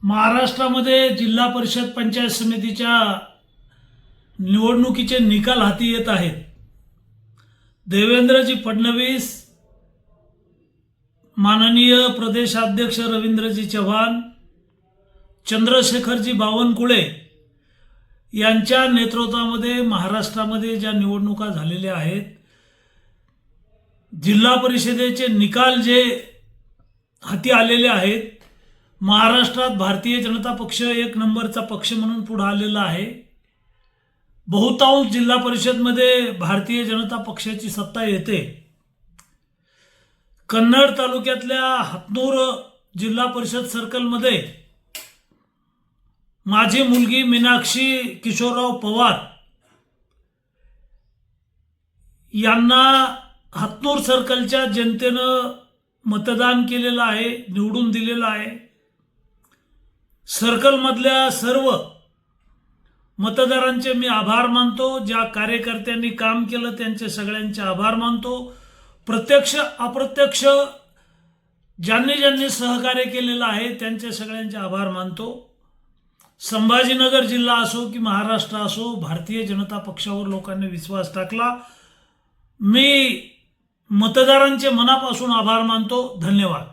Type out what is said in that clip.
महाराष्ट्रामध्ये जिल्हा परिषद पंचायत समितीच्या निवडणुकीचे निकाल हाती येत आहेत। देवेंद्रजी फडणवीस, माननीय प्रदेशाध्यक्ष रवींद्रजी चव्हाण, चंद्रशेखरजी बावनकुळे यांच्या नेतृत्वामध्ये महाराष्ट्रामध्ये ज्या निवडणुका झालेल्या आहेत, जिल्हा परिषदेचे निकाल जे हाती आलेले आहेत, महाराष्ट्रात भारतीय जनता पक्ष एक नंबरचा पक्ष म्हणून पुढे आलेला आहे। बहुतांश जिल्हा परिषदमध्ये भारतीय जनता पक्षाची सत्ता येते। कन्नड तालुक्यातल्या हातनूर जिल्हा परिषद सर्कलमध्ये माझी मुलगी मीनाक्षी किशोरराव पवार यांना हातनूर सर्कलच्या जनतेनं मतदान केलेलं आहे, निवडून दिलेलं आहे। सर्कलमधल्या सर्व मतदारांचे मी आभार मानतो। ज्या कार्यकर्त्यांनी काम केलं त्यांचे सगळ्यांचे आभार मानतो। प्रत्यक्ष अप्रत्यक्ष ज्यांनी सहकार्य केलेलं आहे त्यांचे सगळ्यांचे आभार मानतो। संभाजीनगर जिल्हा असो की महाराष्ट्र असो, भारतीय जनता पक्षावर लोकांनी विश्वास टाकला। मी मतदारांचे मनापासून आभार मानतो। धन्यवाद।